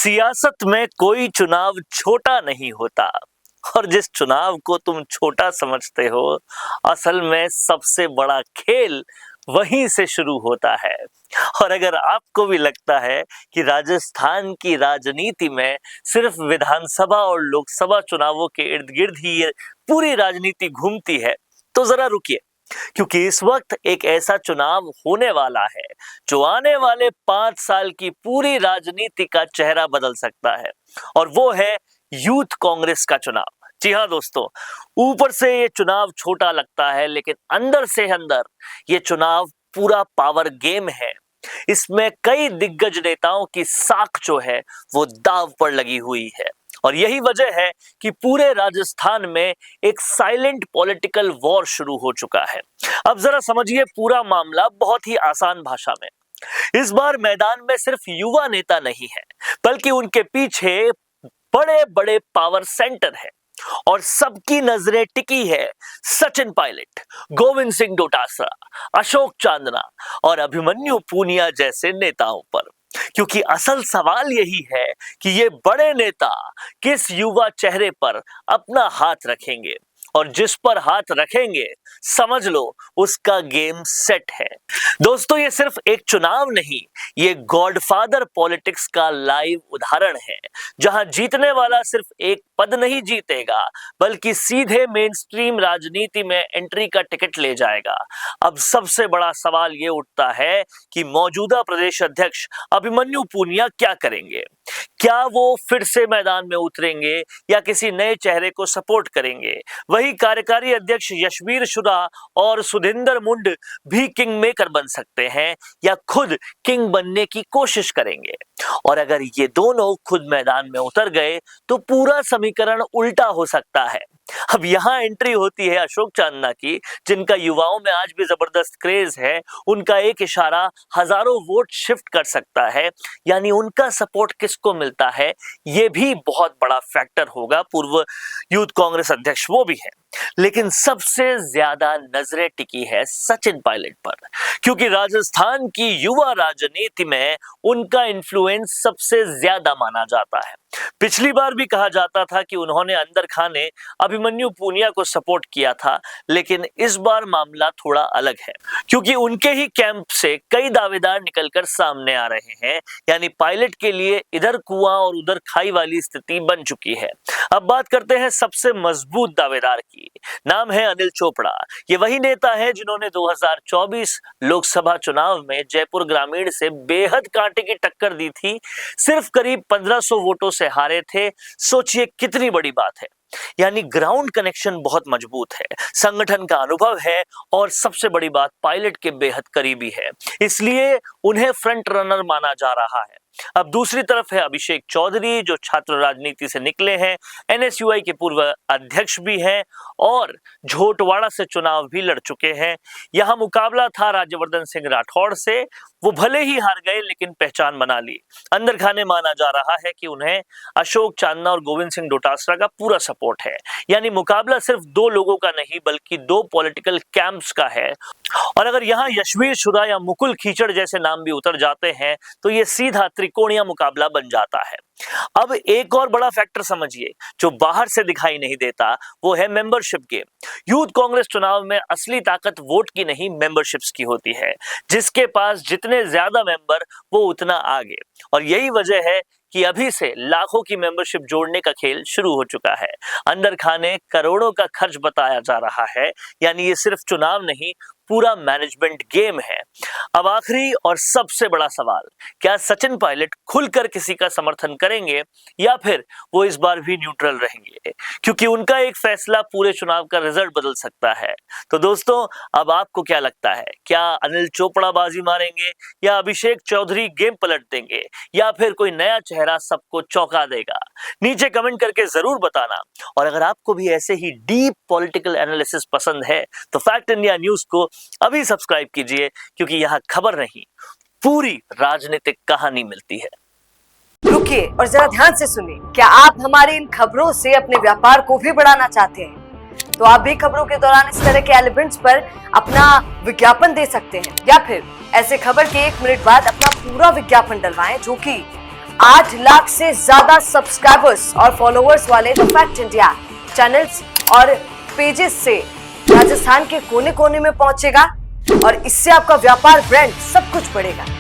सियासत में कोई चुनाव छोटा नहीं होता और जिस चुनाव को तुम छोटा समझते हो, असल में सबसे बड़ा खेल वहीं से शुरू होता है। और अगर आपको भी लगता है कि राजस्थान की राजनीति में सिर्फ विधानसभा और लोकसभा चुनावों के इर्द गिर्द ही ये पूरी राजनीति घूमती है, तो जरा रुकिए, क्योंकि इस वक्त एक ऐसा चुनाव होने वाला है जो आने वाले 5 साल की पूरी राजनीति का चेहरा बदल सकता है, और वो है यूथ कांग्रेस का चुनाव। जी हाँ दोस्तों, ऊपर से ये चुनाव छोटा लगता है, लेकिन अंदर से अंदर ये चुनाव पूरा पावर गेम है। इसमें कई दिग्गज नेताओं की साख जो है वो दांव पर लगी हुई है, और यही वजह है कि पूरे राजस्थान में एक साइलेंट पॉलिटिकल वॉर शुरू हो चुका है। अब जरा समझिए पूरा मामला बहुत ही आसान भाषा में। इस बार मैदान में सिर्फ युवा नेता नहीं है, बल्कि उनके पीछे बड़े बड़े पावर सेंटर है, और सबकी नजरें टिकी है सचिन पायलट, गोविंद सिंह डोटासरा, अशोक चांदना और अभिमन्यु पूनिया जैसे नेताओं पर। क्योंकि असल सवाल यही है कि ये बड़े नेता किस युवा चेहरे पर अपना हाथ रखेंगे, और जिस पर हाथ रखेंगे समझ लो उसका गेम सेट है। दोस्तों, ये सिर्फ एक चुनाव नहीं, ये गॉडफादर पॉलिटिक्स का लाइव उदाहरण है, जहां जीतने वाला सिर्फ एक पद नहीं जीतेगा, बल्कि सीधे मेन स्ट्रीम राजनीति में एंट्री का टिकट ले जाएगा। अब सबसे बड़ा सवाल ये उठता है कि मौजूदा प्रदेश अध्यक्ष अभिमन्यु पूनिया क्या करेंगे। क्या वो फिर से मैदान में उतरेंगे या किसी नए चेहरे को सपोर्ट करेंगे? वही कार्यकारी अध्यक्ष यशवीर शुरा और सुधिंदर मुंड भी किंग मेकर बन सकते हैं या खुद किंग बनने की कोशिश करेंगे। और अगर ये दोनों खुद मैदान में उतर गए तो पूरा समीकरण उल्टा हो सकता है। अब यहाँ एंट्री होती है अशोक चांदना की, जिनका युवाओं में आज भी जबरदस्त क्रेज है। उनका एक इशारा हजारों वोट शिफ्ट कर सकता है, यानी उनका सपोर्ट किसको मिलता है ये भी बहुत बड़ा फैक्टर होगा। पूर्व यूथ कांग्रेस अध्यक्ष वो भी है, लेकिन सबसे ज्यादा नजरें टिकी है सचिन पायलट पर, क्योंकि राजस्थान की युवा राजनीति में उनका इन्फ्लुएंस सबसे ज्यादा माना जाता है। पिछली बार भी कहा जाता था कि उन्होंने अंदर खाने अभिमन्यु पूनिया को सपोर्ट किया था, लेकिन इस बार मामला थोड़ा अलग है, क्योंकि उनके ही कैंप से कई दावेदार निकलकर सामने आ रहे हैं। यानी पायलट के लिए इधर कुआं और उधर खाई वाली स्थिति बन चुकी है। अब बात करते हैं सबसे मजबूत दावेदार की। नाम है अनिल चोपड़ा। ये वही नेता है जिन्होंने 2024 लोकसभा चुनाव में जयपुर ग्रामीण से बेहद कांटे की टक्कर दी थी, सिर्फ करीब 1500 वोटों से हारे थे। सोचिए कितनी बड़ी बात है। यानी ग्राउंड कनेक्शन बहुत मजबूत है, संगठन का अनुभव है, और सबसे बड़ी बात पायलट के बेहद करीबी है, इसलिए उन्हें फ्रंट रनर माना जा रहा है। अब दूसरी तरफ है अभिषेक चौधरी, जो छात्र राजनीति से निकले हैं, एनएसयूआई के पूर्व अध्यक्ष भी हैं और झोटवाड़ा से चुनाव भी लड़ चुके हैं। यहां मुकाबला था राज्यवर्धन सिंह राठौड़ से। वो भले ही हार गए, लेकिन पहचान बना ली। अंदर खाने माना जा रहा है कि उन्हें अशोक चांदना और गोविंद सिंह डोटासरा का पूरा सपोर्ट है। यानी मुकाबला सिर्फ दो लोगों का नहीं, बल्कि दो पॉलिटिकल कैंप्स का है। और अगर यहाँ यशवीर शुरा या मुकुल खीचड़ जैसे नाम भी उतर जाते हैं तो ये सीधा त्रिकोणीय मुकाबला बन जाता है। अब एक और बड़ा फैक्टर समझिए जो बाहर से दिखाई नहीं देता, वो है मेंबरशिप गेम। यूथ कांग्रेस चुनाव में असली ताकत वोट की नहीं, मेंबरशिप्स की होती है। जिसके पास जितने ज्यादा मेंबर वो उतना आगे, और यही वजह है कि अभी से लाखों की मेंबरशिप जोड़ने का खेल शुरू हो चुका है। अंदर खाने करोड़ों का खर्च बताया जा रहा है। यानी ये सिर्फ चुनाव नहीं, पूरा मैनेजमेंट गेम है। अब आखिरी और सबसे बड़ा सवाल, क्या सचिन पायलट खुलकर किसी का समर्थन करेंगे या फिर वो इस बार भी न्यूट्रल रहेंगे? क्योंकि उनका एक फैसला पूरे चुनाव का रिजल्ट बदल सकता है। तो दोस्तों, अब आपको क्या लगता है, क्या अनिल चोपड़ा बाजी मारेंगे या अभिषेक चौधरी गेम पलट देंगे या फिर कोई नया चेहरा सबको चौंका देगा? नीचे कमेंट करके जरूर बताना। और अगर आपको भी ऐसे ही डीप पॉलिटिकल एनालिसिस पसंद है तो फैक्ट इंडिया न्यूज को अभी सब्सक्राइब कीजिए, क्योंकि यहाँ खबर नहीं, पूरी राजनीतिक कहानी मिलती है। रुकिए और जरा ध्यान से सुनिए। क्या आप हमारी इन खबरों से अपने व्यापार को भी बढ़ाना चाहते हैं? तो आप भी खबरों के दौरान इस तरह के एलिमेंट्स पर अपना विज्ञापन दे सकते हैं, या फिर ऐसे खबर के 1 मिनट बाद अपना पूरा विज्ञापन डलवाएं, जो कि 8 लाख से ज्यादा सब्सक्राइबर्स और फॉलोअर्स वाले द फैक्ट इंडिया चैनल्स और पेजेस से राजस्थान के कोने कोने में पहुंचेगा और इससे आपका व्यापार, ब्रांड सब कुछ बढ़ेगा।